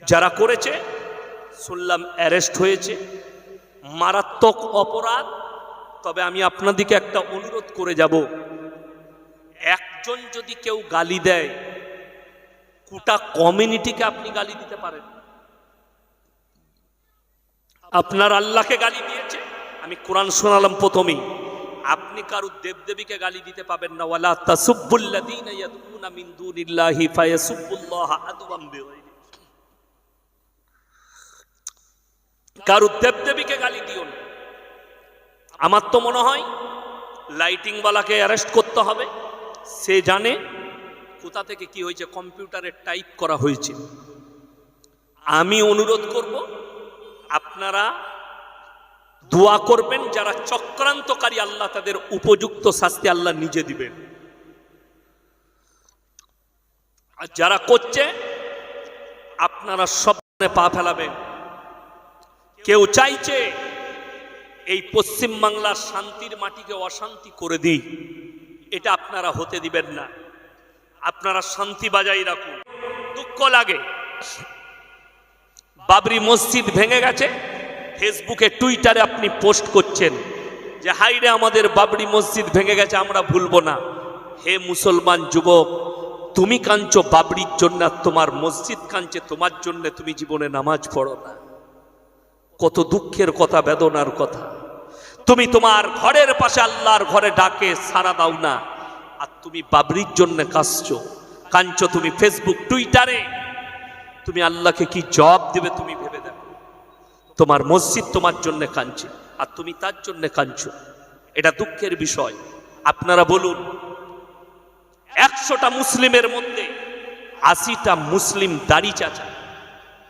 যারা করেছে শুনলাম অ্যারেস্ট হয়েছে, মারাত্মক অপরাধ। তবে আমি আপনাদেরকে একটা অনুরোধ করে যাব, একজন যদি কেউ গালি দেয়, গোটা কমিউনিটিকে আপনি গালি দিতে পারেন। আপনার আল্লাহকে গালি দিয়েছে, আমি কোরআন শোনালাম প্রথমেই, আপনি কারো দেবদেবীকে গালি দিতে পাবেন না। ওয়ালা তাসুব্বুল্লাযীনা ইয়াদউনা মিন দুনিল্লাহি ফায়াসুব্বুল্লাহা আদওয়াম বিগাইরি। কারো দেবদেবীকে গালি দিও না। আমার তো মনে হয় লাইটিংওয়ালাকে অ্যারেস্ট করতে হবে। সে জানে কোথা থেকে কি হয়েছে, কম্পিউটারে টাইপ করা হয়েছে। আমি অনুরোধ করব আপনারা দোয়া করবেন, যারা চক্রান্তকারী আল্লাহ তাদের উপযুক্ত শাস্তি আল্লাহ নিজে দিবেন। আর যারা করছে আপনারা সব পা ফেলাবেন। কেউ চাইছে এই পশ্চিম বাংলার শান্তির মাটিকে অশান্তি করে দিই, এটা আপনারা হতে দিবেন না। আপনারা শান্তি বজায় রাখুন। দুঃখ লাগে, বাবরি মসজিদ ভেঙে গেছে, ফেসবুকে টুইটারে আপনি পোস্ট করছেন যে হাইরে আমাদের বাবরি মসজিদ ভেঙে গেছে, আমরা ভুলবো না। হে মুসলমান যুবক, তুমি কাঁদছো বাবরির জন্য, তোমার মসজিদ কাঁদছে তোমার জন্য, তুমি জীবনে নামাজ পড়ো না। কত দুঃখের কথা, বেদনার কথা। তুমি তোমার ঘরের পাশে আল্লাহর ঘরে ডাকে সাড়া দাও না, আর তুমি বাবরির জন্য কাঁদছো তুমি ফেসবুক টুইটারে। তুমি আল্লাহকে কি জবাব দেবে তুমি ভেবে দেখো। তোমার মসজিদ তোমার জন্য কাঁদছে আর তুমি তার জন্য কাঁদছো, এটা দুঃখের বিষয়। আপনারা বলুন, 100টা মুসলিমের মধ্যে 80টা মুসলিম দাড়ি চাচা,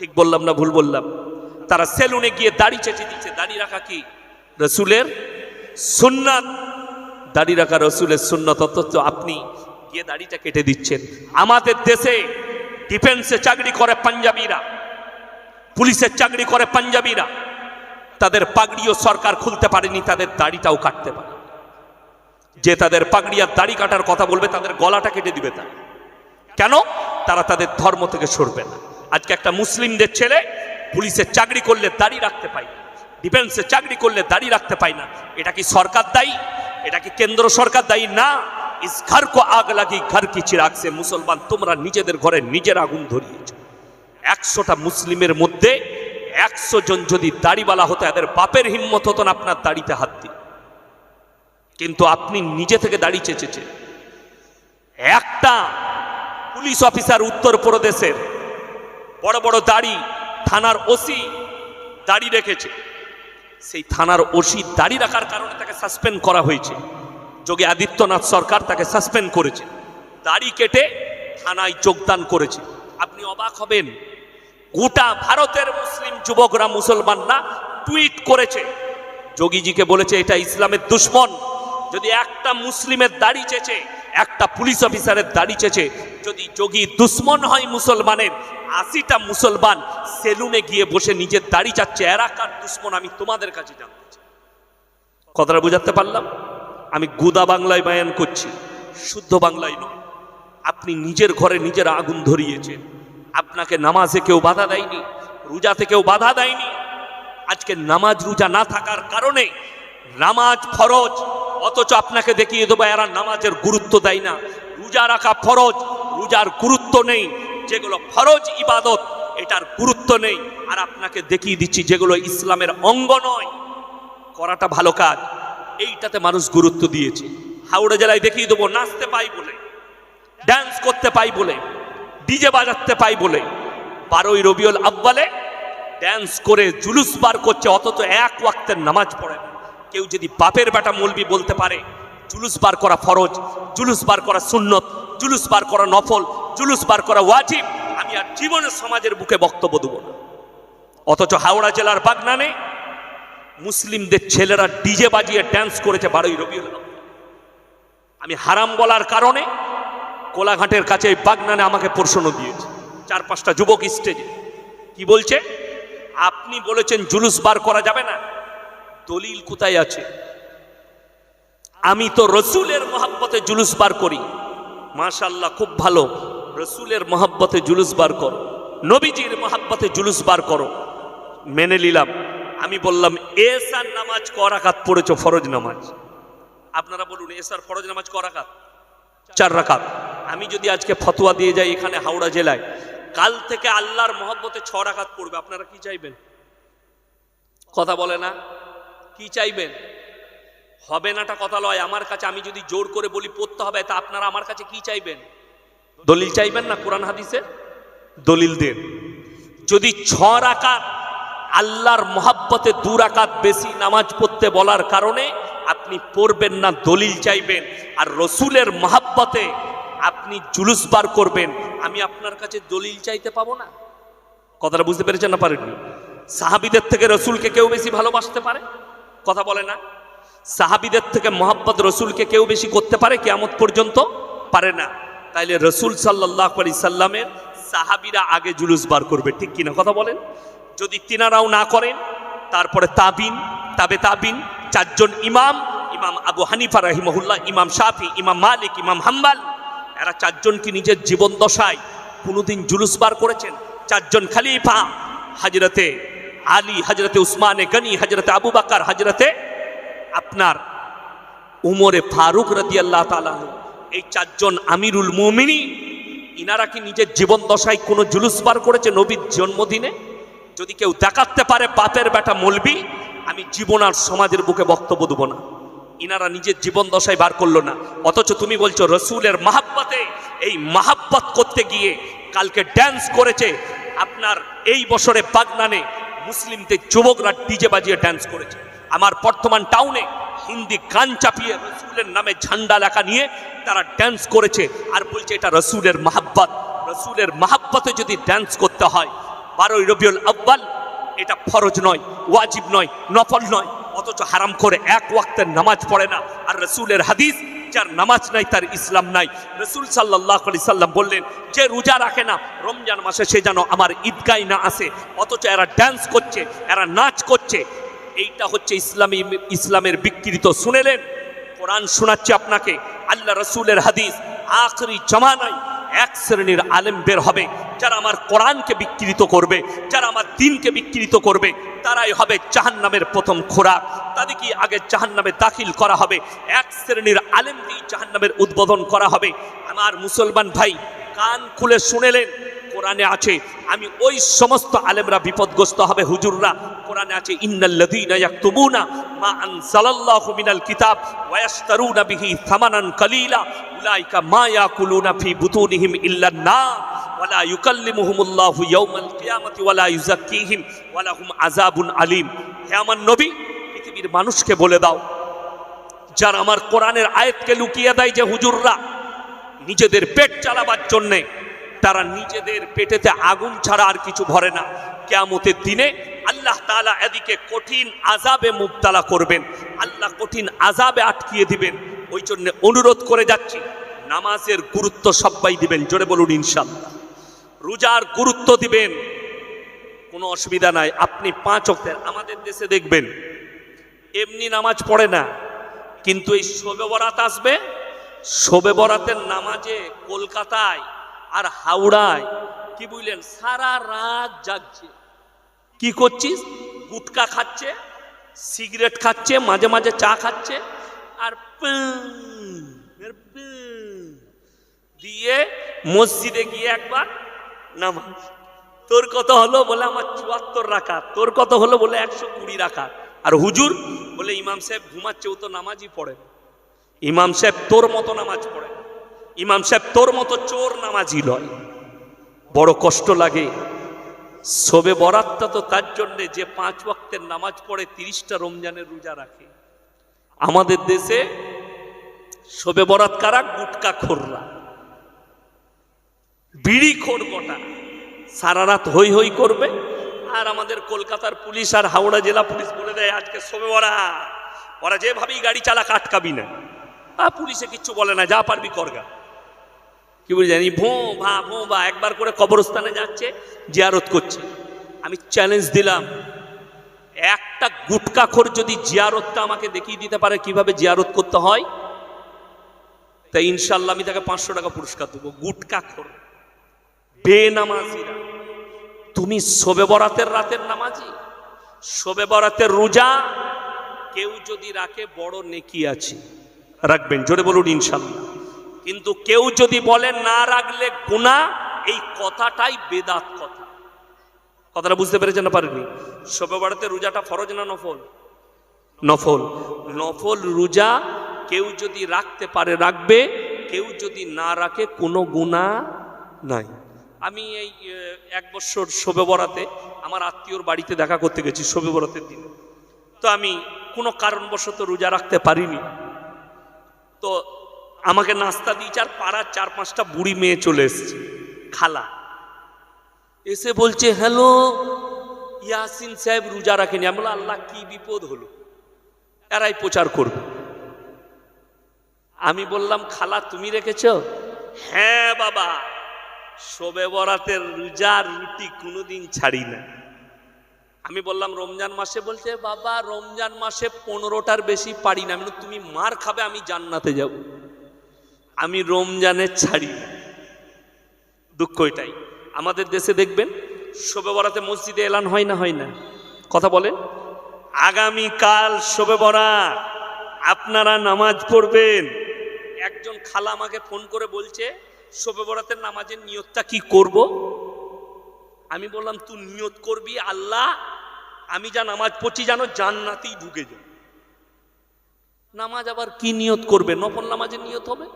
ঠিক বললাম না ভুল বললাম? তারা সেলুনে গিয়ে দাড়ি চেঁচে দিচ্ছে। দাড়ি রাখা কি রসুলের সুন্নাত, দাড়ি রাখা রসুলের সুন্নাত, অথচ আপনি গিয়ে দাড়িটা কেটে দিচ্ছেন। আমাদের দেশে ডিফেন্সে চাকরি করে পাঞ্জাবিরা, পুলিশের চাকরি করে পাঞ্জাবিরা, তাদের পাগড়িও সরকার খুলতে পারেনি, তাদের দাড়িটাও কাটতে পারে। যে তাদের পাগড়ি আর দাড়ি কাটার কথা বলবে তাদের গলাটা কেটে দিবে। তারা কেন? তারা তাদের ধর্ম থেকে সরবে না। আজকে একটা মুসলিমদের ছেলে পুলিশের চাকরি করলে দাড়ি রাখতে পায় না, ডিফেন্সে চাকরি করলে দাড়ি রাখতে পায় না। এটা কি সরকার দায়ী? এটা কি কেন্দ্র সরকার দায়ী? না। ইস ঘর কো আগ লাগি ঘর কি চিরাগ সে। মুসলমান, তোমরা নিজেদের ঘরে নিজের আগুন ধরিয়েছ। 100টা মুসলিমের মধ্যে 100 জন যদি দাড়িওয়ালা হতো, এদের বাপের হিম্মত হতো না আপনার দাড়িতে হাত দিয়ে। কিন্তু আপনি নিজে থেকে দাড়ি চেঁচেছেন। একটা পুলিশ অফিসার উত্তরপ্রদেশের, বড় বড় দাড়ি, থানার ওসি দাড়ি রেখেছে। সেই থানার ওসি দাড়ি রাখার কারণে তাকে সাসপেন্ড করা হয়েছে। যোগী আদিত্যনাথ সরকার তাকে সাসপেন্ড করেছে, দাড়ি কেটে থানায় যোগদান করেছে। আপনি অবাক হবেন, গোটা ভারতের মুসলিম যুবকরা, মুসলমানরা টুইট করেছে, যোগীজিকে বলেছে এটা ইসলামের দুশ্মন। যদি একটা মুসলিমের দাড়ি চেঁচে, একটা পুলিশ অফিসারের দাড়ি চেঁচে, যদি যোগী দুশ্মন হয় মুসলমানের, 80টা মুসলমান সেলুনে গিয়ে বসে নিজের দাড়ি চাচ্ছে, এরা কার দুশ্মন আমি তোমাদের কাছে জানতে চাই। কথাটা বুঝাতে পারলাম? আমি গুদা বাংলায় বায়ান করছি, শুদ্ধ বাংলায় নয়। আপনি নিজের ঘরে নিজের আগুন ধরিয়েছেন। আপনাকে নামাজে কেউ বাধা দেয়নি, রোজাতে কেউ বাধা দেয়নি। আজকে নামাজ রোজা না থাকার কারণে নামাজ ফরজ, অথচ আপনাকে দেখিয়ে দেবো এরা নামাজের গুরুত্ব দেয় না। রোজা রাখা ফরজ, রোজার গুরুত্ব নেই। যেগুলো ফরজ ইবাদত, এটার গুরুত্ব নেই। আর আপনাকে দেখিয়ে দিচ্ছি যেগুলো ইসলামের অঙ্গ নয়, করাটা ভালো কাজ, এইটাতে মানুষ গুরুত্ব দিয়েছে। হাওড়া জেলায় দেখিয়ে দেবো নাচতে পাই বলে, ড্যান্স করতে পাই বলে, ডিজে বাজাতে পাই বলে, 12ই রবিউল আউয়ালে ড্যান্স করে জুলুস বার করছে, অথচ এক ওয়াক্তের নামাজ পড়ে না। কেউ যদি বাপের বেটা মৌলবি বলতে পারে জুলুস বার করা ফরজ, জুলুস বার করা সুন্নত, জুলুস বার করা নফল, জুলুস বার করা ওয়াজিব, আমি আর জীবনে সমাজের বুকে বক্তব্য দেব না। অথচ হাওড়া জেলার বাগনানে মুসলিমদের ছেলেরা ডিজে বাজিয়ে ড্যান্স করেছে 12ই রবিউল আউয়াল। আমি হারাম বলার কারণে কোলাঘাটের কাছে বাগনানে আমাকে প্রশ্ন দিয়েছে 4-5টা যুবক স্টেজে। কি বলছে? আপনি বলেছেন জুলুস বার করা যাবে না, দলিল কোথায় আছে? আমি তো রসুলের মহব্বতে জুলুস বার করি। মাশাআল্লাহ, খুব ভালো, রসুলের মহব্বতে জুলুস বার কর। নবীজির মহাব্বতে জুলুস বার করো, মেনে নিলাম। আমি বললাম এসার নামাজ ক রাকাত পড়েছো? ফরজ নামাজ। আপনারা বলুন এসার ফরজ নামাজ ক রাকাত? 4 রাকাত। আমি যদি আজকে ফতোয়া দিয়ে যাই এখানে হাওড়া জেলায়, কাল থেকে আল্লাহর মহব্বতে 6 রাকাত পড়বে, আপনারা কি চাইবেন? কথা বলে না, কি চাইবেন? হবে নাটা কথা লয় আমার কাছে। আমি যদি জোর করে বলি পড়তে হবে, তা আপনারা আমার কাছে কি চাইবেন? দলিল চাইবেন না? কোরআন হাদিসের দলিল দেন। যদি 6 রাকাত আল্লাহর মহাব্বতে 2 রাকাত বেশি নামাজ পড়তে বলার কারণে আপনি পড়বেন না, দলিল চাইবেন, আর রসুলের মহাব্বতে আপনি জুলুস বার করবেন, আমি আপনার কাছে দলিল চাইতে পাবো না? কথাটা বুঝতে পেরেছেন না পারেননি? সাহাবীদের থেকে রসুলকে কেউ বেশি ভালোবাসতে পারে? কথা বলে না? সাহাবীদের থেকে মহাব্বত রসুলকে কেউ বেশি করতে পারে কিয়ামত পর্যন্ত? পারে না। তাইলে রসুল সাল্লাল্লাহু আলাইহি সাল্লামের সাহাবীরা আগে জুলুস বার করবে, ঠিক কিনা? কথা বলেন। যদি তিনারাও না করেন, তারপরে তাবিন, তাবে তাবিন, 4 জন ইমাম, ইমাম আবু হানিফা রাহিমাহুল্লাহ, ইমাম শাফি, ইমাম মালিক, ইমাম হাম্বল, এরা 4 জন কি নিজের জীবন দশায় কোনোদিন জুলুস বার করেছেন? 4 জন খলিফা, হযরতে আলী, হযরতে উসমানে গনি, হযরতে আবু বকর, হযরতে আপনার উমরে ফারুক রাদিয়াল্লাহু তাআলা, এই 4 জন আমিরুল মুমিনিন, ইনারা কি নিজের জীবন দশায় কোনো জুলুস বার করেছে নবীর জন্মদিনে? যদি কেউ দেখাতে পারে বাপের বেটা মৌলবি, আমি জীবন আর সমাজের বুকে বক্তব্য দেবো না। ইনারা নিজের জীবন দশায় বার করলো না, অথচ তুমি বলছো রসুলের মাহাব্বতে, এই মাহাব্বত করতে গিয়ে কালকে ড্যান্স করেছে। আপনার এই বছরে বাগনানে মুসলিমদের যুবকরা ডিজে বাজিয়ে ড্যান্স করেছে। আমার বর্তমান টাউনে হিন্দি গান চাপিয়ে রসুলের নামে ঝান্ডা লেখা নিয়ে তারা ড্যান্স করেছে, আর বলছে এটা রসুলের মাহাব্বত। রসুলের মাহাব্বতে যদি ড্যান্স করতে হয়, 12ই রবিউল আউয়াল, এটা ফরজ নয়, ওয়াজিব নয়, নফল নয়, অথচ হারাম করে 1 ওয়াক্তের নামাজ পড়ে না। আর রসুলের হাদিস, যার নামাজ নাই তার ইসলাম নাই। রসুল সাল্লাল্লাহু আলাইহি সাল্লাম বললেন, যে রোজা রাখে না রমজান মাসে সে যেন আমার ঈদগায় না আসে। অথচ এরা ড্যান্স করছে, এরা নাচ করছে। এইটা হচ্ছে ইসলামের বিকৃত। শুনেলেন? কোরআন শোনাচ্ছে আপনাকে, আল্লাহ রসুলের হাদিস। আখরি জামানায় 1 শ্রেণীর আলেম বের হবে, যারা আমার কোরআনকে বিকৃত করবে, যারা আমার দ্বীনকে বিকৃত করবে, তারাই হবে জাহান্নামের প্রথম খোরাক। তাদেরকে আগে জাহান্নামে দাখিল করা হবে। 1 শ্রেণীর আলেম দিয়ে জাহান্নামের উদ্বোধন করা হবে। আমার মুসলমান ভাই, কান খুলে শুনেলেন, কোরআনে আছে, আমি ওই সমস্ত আলেমরা বিপদগ্রস্ত হবে, হুজুররা। কোরআনে আছে, ইন্নাল্লাযীনা ইয়াকতুবুনা মা আনজালাল্লাহু মিনাল কিতাব ওয়া ইয়াশতারুনা বিহি থামানান কালীলা উলাইকা মা ইয়াকুলুনা ফি বুতুনিহিম ইল্লান নার ওয়া লা ইউকাল্লিমুহুমুল্লাহু ইয়াওমাল কিয়ামাতি ওয়া লা ইউযাক্কিহিম ওয়া লাহুম আযাবুন আলীম। হে আমার নবী, পৃথিবীর মানুষকে বলে দাও, যারা আমার কোরআনের আয়াতকে লুকিয়ে দেয়, যে হুজুররা নিজেদের পেট চালাবার জন্যে, তারা নিজেদের পেটেতে আগুন ছাড়া আর কিছু ভরে না। কিয়ামতের দিনে আল্লাহ তাআলা এদিকে কঠিন আযাবে মুবতালা করবেন, আল্লাহ কঠিন আযাবে আটকিয়ে দিবেন। ওই জন্য অনুরোধ করে যাচ্ছি, নামাজের গুরুত্ব সবাই দিবেন, জোরে বলুন ইনশাআল্লাহ। রোজার গুরুত্ব দিবেন, কোনো অসুবিধা নাই। আপনি 5 ওয়াক্তের, আমাদের দেশে দেখবেন এমনি নামাজ পড়ে না, কিন্তু এই শবে বরাত আসবে, শবে বরাতের নামাজে কলকাতায় আর হাওড়ায় কি বুঝলেন, সারা রাত জাগছে। কি করছিস? গুটকা খাচ্ছে, সিগারেট খাচ্ছে, মাঝে মাঝে চা খাচ্ছে, আর দিয়ে মসজিদে গিয়ে একবার নামাজ। তোর কত হলো? বলে আমার 74 রাকাত। তোর কত হলো? বলে 120 রাকাত। আর হুজুর বলে ইমাম সাহেব ঘুমাচ্ছে, ও তো নামাজই পড়ে। ইমাম সাহেব তোর মতো নামাজ পড়ে, ইমাম সাহেব তোর মতো চোর নামাজি নয়। বড় কষ্ট লাগে। শবে বরাতটা তো তার জন্যে যে 5 ওয়াক্তের নামাজ পড়ে, 30টা রমজানের রোজা রাখে। আমাদের দেশে শবে বরাত কারা? গুটকা খোররা, বিড়ি খোর গোটা, সারা রাত হই হই করবে। আর আমাদের কলকাতার পুলিশ আর হাওড়া জেলা পুলিশ বলে দেয় আজকে শবে বরাত, ওরা যেভাবেই গাড়ি চালাক আটকাবি না। পুলিশে কিচ্ছু বলে না, যা পারবি করগা। কি বলি জানি, ভো ভা একবার করে কবরস্থানে যাচ্ছে, জিয়ারত করছে। আমি চ্যালেঞ্জ দিলাম, একটা গুটকাখোর যদি জিয়ারতটা আমাকে দেখিয়ে দিতে পারে কিভাবে জিয়ারত করতে হয়, তাই ইনশাল্লাহ আমি তাকে 500 টাকা পুরস্কার দেবো। গুটকাখোর, বেনামাজিরা, তুমি শবে বরাতের রাতের নামাজি, শবে বরাতের রোজা কেউ যদি রাখে বড় নেকি আছে, রাখবেন, জোরে বলুন ইনশাআল্লাহ। কিন্তু কেউ যদি বলে না রাখলে গুনাহ, এই কথাটাই বেদাত কথা। কথাটা বুঝতে পেরেছেন না পারেননি? শবে বরাতের রোজাটা ফরজ না নফল? নফল। নফল রোজা কেউ যদি রাখতে পারে রাখবে, কেউ যদি না রাখে কোনো গুনাহ নাই। আমি এই 1 বছর শবে বরাতে আমার আত্মীয়র বাড়িতে দেখা করতে গেছি শবে বরাতের দিনে। তো আমি কোনো কারণবশত রোজা রাখতে পারিনি। তো আমাকে নাস্তা দিয়েছে, আর পাড়ার 4-5টা বুড়ি মেয়ে চলে এসছে, খালা এসে বলছে, হ্যালো ইয়াসিন সাহেব রোজা রাখেনি। আমি বললাম আল্লাহ কি বিপদ হলো, এরাই প্রচার করবে। আমি বললাম খালা তুমি রেখেছো? হ্যাঁ বাবা, শবে বরাতের রোজা রুটি কোনোদিন ছাড়ি না। আমি বললাম রমজান মাসে? বলছে বাবা রমজান মাসে 15টার বেশি পারি না। আমি বললাম তুমি মার খাবে, আমি জান্নাতে যাব, আমি রমজানে ছাড়ি না। দুঃখ এটাই। আমাদের দেশে দেখবেন শবে বরাতে মসজিদে এলান হয় না, হয় না? কথা বলেন। আগামীকাল শবে বরাত, আপনারা নামাজ পড়বেন। একজন খালা আমাকে ফোন করে বলছে শবে বরাতের নামাজের নিয়তটা কি করব? আমি বললাম তুই নিয়ত করবি আল্লাহ আমি যা নামাজ পড়ছি জানো জান্নাতেই ঢুকে যাও। নামাজ আবার কি নিয়ত করবে? নফল নামাজের নিয়ত হবে।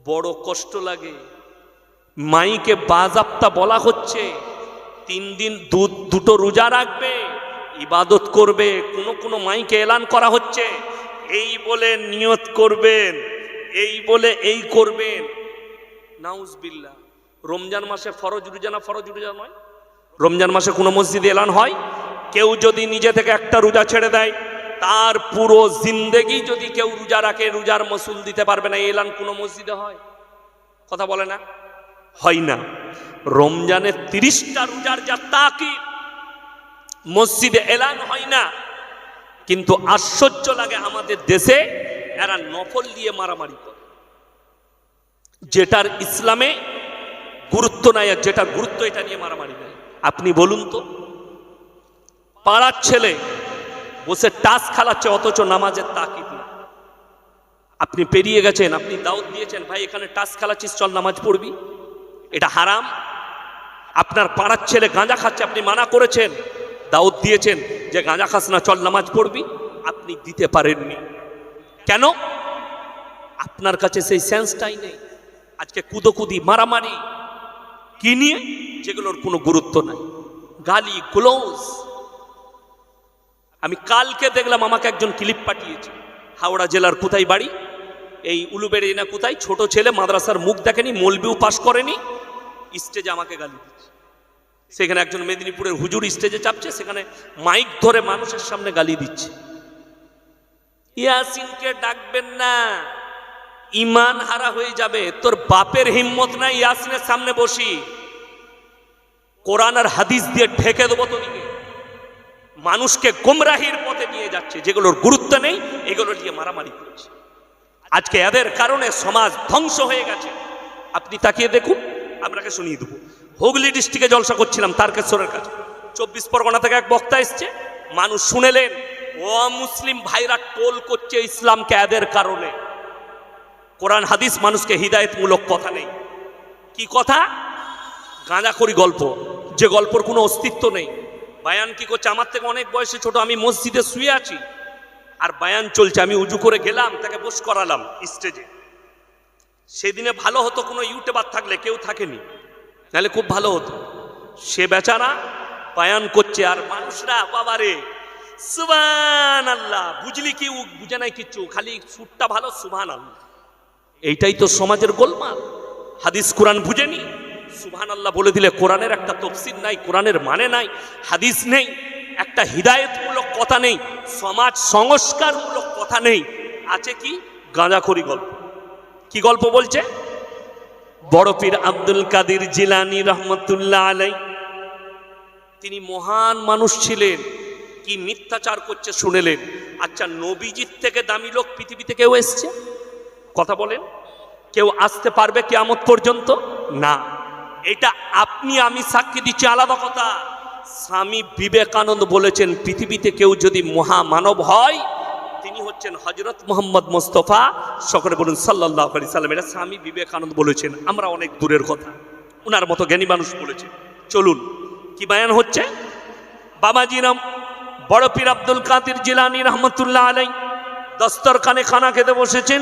বড় কষ্ট লাগে। মাইকে বাজাপ্তা বলা হচ্ছে 3 দিন দুটো রোজা রাখবে, ইবাদত করবে। কোনো মাইকে এলান করা হচ্ছে এই বলে নিয়ত করবেন, এই বলে এই করবেন। নাউজবিল্লাহ। রমজান মাসে ফরজ রোজা না ফরজ রোজা নয়? রমজান মাসে কোনো মসজিদে এলান হয়? কেউ যদি নিজে থেকে একটা রোজা ছেড়ে দেয়, তার পুরো জিন্দেগি যদি কেউ রোজা রাখে, রোজার মাসুল দিতে পারবে না। এলান কোনো মসজিদে হয়? কথা বলে না? হয় না। রমজানের 30টা রোজার যা তাকিদ, মসজিদে এলান হয় না। কিন্তু আশ্চর্য লাগে আমাদের দেশে এরা নফল দিয়ে মারামারি করে, যেটার ইসলামে গুরুত্ব নাই, আর যেটার গুরুত্ব এটা নিয়ে মারামারি নাই। আপনি বলুন তো, পাড়ার ছেলে বসে টাস খেলাচ্ছে অথচ নামাজের তাকিদ না। আপনি পেরিয়ে গেছেন, আপনি দাওয়াত দিয়েছেন, ভাই এখানে টাস খেলাচ্ছিস চল নামাজ পড়বি, এটা হারাম। আপনার পাড়ার ছেলে গাঁজা খাচ্ছে, আপনি মানা করেছেন, দাওয়াত দিয়েছেন যে গাঁজা খাস না চল নামাজ পড়বি, আপনি দিতে পারেননি। কেন? আপনার কাছে সেই সেন্সটাই নেই। আজকে কুদোকুদি মারামারি কি নিয়ে? যেগুলোর কোনো গুরুত্ব নাই, গালি গ্লোজ। আমি কালকে দেখলাম আমাকে একজন ক্লিপ পাঠিয়েছে, হাওড়া জেলার কোথায় বাড়ি, এই উলুবেড়ি না কোথায়, ছোট ছেলে মাদ্রাসার মুখ দেখেনি, মৌলবিও পাশ করেনি, স্টেজে আমাকে গালি দিচ্ছে। সেখানে একজন মেদিনীপুরের হুজুর স্টেজে চাপছে, সেখানে মাইক ধরে মানুষের সামনে গালি দিচ্ছে। ইয়াসিনকে ডাকবেন না, ইমান হারা হয়ে যাবে। তোর বাপের হিম্মত নাই ইয়াসিনের সামনে বসি, কোরআন আর হাদিস দিয়ে ঢেকে দেবো তোদিকে। মানুষকে গোমরাহির পথে নিয়ে যাচ্ছে, যেগুলোর গুরুত্ব নেই এগুলো নিয়ে মারামারি করছে। আজকে এদের কারণে সমাজ ধ্বংস হয়ে গেছে। আপনি তাকিয়ে দেখুন, আপনাকে শুনিয়ে দেবো। হুগলি ডিস্ট্রিক্টে জলসা করছিলাম তারকেশ্বরের কাছে, 24 পরগনা থেকে এক বক্তা এসছে, মানুষ শুনেলেন ও মুসলিম ভাইরা টোল করছে ইসলামকে এদের কারণে। কোরআন হাদিস মানুষকে হিদায়তমূলক কথা নেই। কি কথা? গাঁজাখড়ি গল্প, যে গল্পর কোনো অস্তিত্ব নেই। বায়ান কি করছে, আমার থেকে অনেক বয়সে ছোট, আমি মসজিদে শুয়ে আছি আর বায়ান চলছে, আমি উজু করে গেলাম, তাকে বস করালাম স্টেজে। সেদিনে ভালো হতো কোনো ইউটিউবার থাকলে, কেউ থাকেনি, নাহলে খুব ভালো হতো। সে বেচারা বায়ান করছে আর মানুষরা বাবারে সুবহানাল্লাহ, বুঝলি কি? বুঝে নাই কিচ্ছু, খালি সুরটা ভালো, সুবহানাল্লাহ। এইটাই তো সমাজের গোলমাল। হাদিস কোরআন বুঝেনি, সুবহানাল্লাহ বলে দিলে কোরআনের একটা তফসির নাই, কোরআনের মানে নাই, হাদিস নেই, একটা হিদায়তমূলক কথা নেই, সমাজ সংস্কারমূলক কথা নেই। আছে কি? গাঁজাখড়ি গল্প। কি গল্প বলছে? বড় পীর আব্দুল কাদের জিলানী রহমতুল্লাহ আলাই, তিনি মহান মানুষ ছিলেন। কি মিথ্যাচার করছে শুনেলেন। আচ্ছা, নবীজির থেকে দামি লোক পৃথিবীতে কেউ এসছে? কথা বলেন, কেউ আসতে পারবে কিয়ামত পর্যন্ত? না। এটা আপনি আমি সাক্ষী দিচ্ছি আলাদা কথা। স্বামী বিবেকানন্দ বলেছেন পৃথিবীতে কেউ যদি মহামানব হয় তিনি হচ্ছেন হযরত মুহাম্মদ মুস্তাফা, সকলে বলুন সাল্লাল্লাহু আলাইহি সাল্লাম। এটা স্বামী বিবেকানন্দ বলেছেন, আমরা অনেক দূরের কথা, উনার মতো জ্ঞানী মানুষ বলেছেন। চলুন কি বায়ান হচ্ছে। বাবাজি নাম বড় পীর আব্দুল কাদের জিলানী রহমতুল্লাহ আলাই দস্তরখানে খানা খেতে বসেছেন,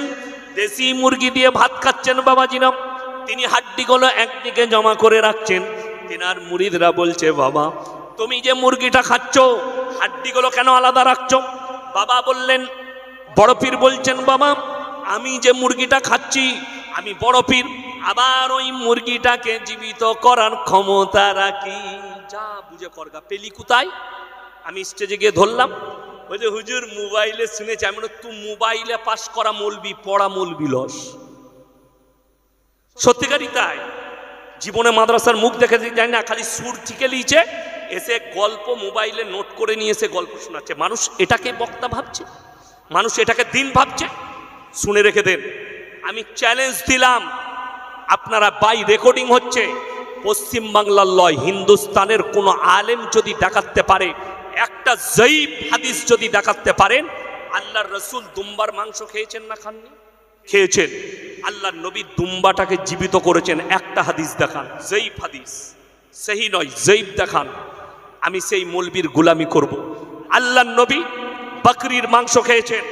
দেশি মুরগি দিয়ে ভাত খাচ্ছেন বাবাজি নাম। তিনি হাড্ডিগুলো একদিকে জমা করে রাখছেন। তিনার মুরিদরা বলছে, বাবা তুমি যে মুরগিটা খাচ্ছ হাড্ডিগুলো কেন আলাদা রাখছো? বাবা বললেন, বড় পীর বলছেন, বাবা আমি যে মুরগিটা খাচ্ছি আমি বড় পীর আবার ওই মুরগিটাকে জীবিত করার ক্ষমতা রাখি। যা বুঝে করগা পেলি কোথায়? আমি স্টেজে গিয়ে ধরলাম, ওই যে হুজুর মোবাইলে শুনেছি। আমি তুই মোবাইলে পাস করা মৌলবি, পড়া মৌলবি লস। সত্যিকারই তাই। জীবনে মাদ্রাসার মুখ দেখে যায় না, খালি সুর ঠিকে লিয়েছে, এসে গল্প মোবাইলে নোট করে নিয়ে এসে গল্প শোনাচ্ছে। মানুষ এটাকে বক্তা ভাবছে, মানুষ এটাকে দিন ভাবছে। শুনে রেখে দেন, আমি চ্যালেঞ্জ দিলাম, আপনারা বাই রেকর্ডিং হচ্ছে, পশ্চিম বাংলার লয় হিন্দুস্তানের কোন আলেম যদি দেখাতে পারে একটা জয়ীফ হাদিস যদি দেখাতে পারেন, আল্লাহর রসুল দুম্বার মাংস খেয়েছেন না খাননি? খেয়েছেন। আল্লাহর নবী দুম্বাটাকে জীবিত করেছেন, একটা হাদিস দেখান জয়ীফ হাদিস, সহি নয় জয়ীফ দেখান, আমি সেই মৌলবীর গোলামি করব। আল্লাহর নবী বকরির মাংস খেয়েছেন,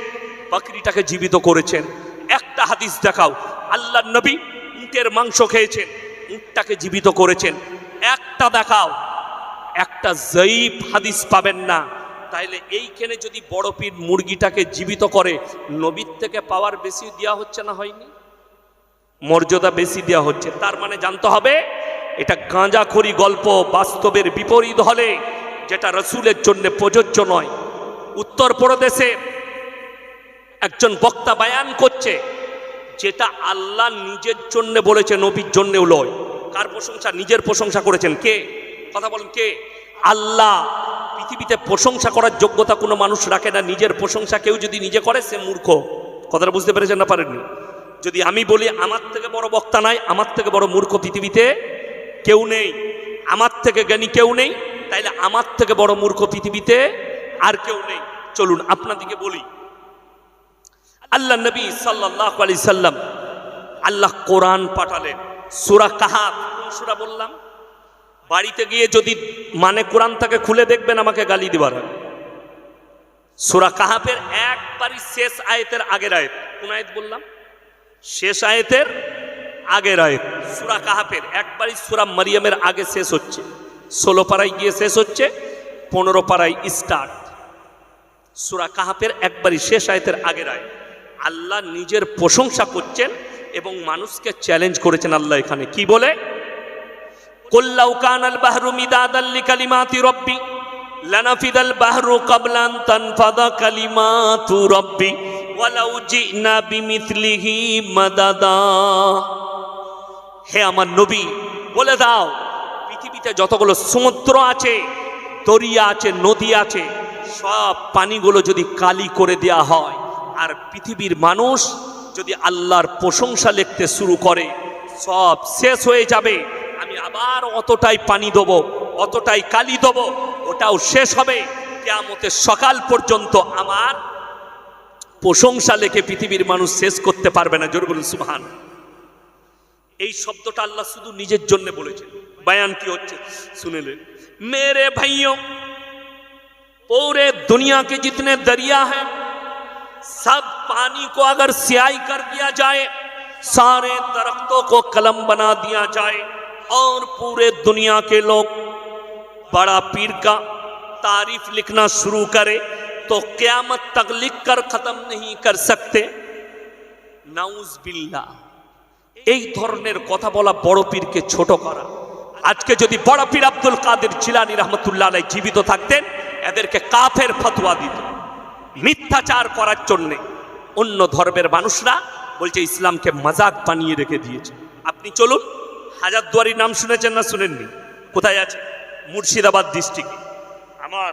বকরিটাকে জীবিত করেছেন, একটা হাদিস দেখাও। আল্লাহর নবী উটের মাংস খেয়েছেন, উটটাকে জীবিত করেছেন, একটা দেখাও। একটা জয়ীফ হাদিস পাবেন না। তাইলে এইখানে যদি বড় পীর মুরগিটাকে জীবিত করে, নবীর থেকে পাওয়ার বেশি দেওয়া হচ্ছে না হয়নি? মর্যাদা বেশি দেওয়া হচ্ছে। তার মানে জানতে হবে এটা গাঁজাখড়ি গল্প, বাস্তবের বিপরীত হলে যেটা রসুলের জন্য প্রযোজ্য নয়। উত্তরপ্রদেশে একজন বক্তা বায়ান করছে, যেটা আল্লাহ নিজের জন্য বলেছে, নবীর জন্যও লয়। কার প্রশংসা? নিজের প্রশংসা করেছেন কে? কথা বলেন কে? আল্লাহ। পৃথিবীতে প্রশংসা করার যোগ্যতা কোনো মানুষ রাখে না। নিজের প্রশংসা কেউ যদি নিজে করে সে মূর্খ। কথাটা বুঝতে পেরেছেন না পারেননি? যদি আমি বলি আমার থেকে বড় বক্তা নাই, আমার থেকে বড় মূর্খ পৃথিবীতে কেউ নেই, আমার থেকে জ্ঞানী কেউ নেই, তাইলে আমার থেকে বড় মূর্খ পৃথিবীতে আর কেউ নেই। চলুন আপনাদিকে বলি, আল্লাহ নবী সাল্লাল্লাহু আলাইহি সাল্লাম আল্লাহ কোরআন পাঠালেন। সূরা কাহাফ, কোন সূরা বললাম? বাড়িতে গিয়ে যদি মানে কোরআন থেকে খুলে দেখবেন আমাকে গালি দিবার হবে। সূরা কাহাফের একবারই শেষ আয়াতের আগের আয়াত। কোন আয়াত বললাম? শেষ আয়াতের আগের আয়াত। সূরা কাহাফের একবারই সূরা মারিয়ামের আগে শেষ হচ্ছে, 16 পারায় গিয়ে শেষ হচ্ছে, 15 পারায় স্টার্ট। সূরা কাহাফের একবারই শেষ আয়াতের আগের আয়াত। আল্লাহ নিজের প্রশংসা করছেন এবং মানুষকে চ্যালেঞ্জ করেছেন। আল্লাহ এখানে কি বলে? কুল লাউ কানাল বাহরু মিদাদাল লিকালিমাতি রাব্বি লানাফিদাল বাহরু ক্বাবলা আন তানফাদা কালিমাতু রাব্বি ওয়ালাউ জিনা বিমিথলিহি মাদাদা। হে আমার নবী বলে দাও, পৃথিবীতে যতগুলো সমুদ্র আছে, দরিয়া আছে, নদী আছে, সব পানিগুলো যদি কালি করে দেয়া হয় আর পৃথিবীর মানুষ যদি আল্লাহর প্রশংসা লিখতে শুরু করে, সব শেষ হয়ে যাবে। আমি আবার অতটাই পানি দেবো, অতটাই কালি দেবো, ওটাও শেষ হবে। কিয়ামতের সকাল পর্যন্ত আমার প্রশংসা লেখে পৃথিবীর মানুষ শেষ করতে পারবে না। জোরে বলুন সুবহান। এই শব্দটা আল্লাহ শুধু নিজের জন্য বলেছেন। বয়ান কি হচ্ছে শুনেলেন? मेरे भाइयों, पूरे दुनिया के जितने दरिया हैं सब पानी को अगर स्याही कर दिया जाए, सारे दरख्तों को कलम बना दिया जाए और पूरे दुनिया के लोग बड़ा पीर का तारीफ लिखना शुरू करे तो क़यामत तक लिख कर खत्म नहीं कर सकते। नाउज बिल्लाह। এই ধরনের কথা বলা বড় পীরকে ছোট করা। আজকে যদি বড় পীর আব্দুল কাদের জিলানী রহমতুল্লাহ আলাইহি জীবিত থাকতেন, এদেরকে কাফের ফতোয়া দিত মিথ্যাচার করার জন্যে। অন্য ধর্মের মানুষরা বলছে ইসলামকে মজাক বানিয়ে রেখে দিয়েছে। আপনি চলুন, হাজারদুয়ারির নাম শুনেছেন না শুনেননি? কোথায় আছে? মুর্শিদাবাদ ডিস্ট্রিক্টে। আমার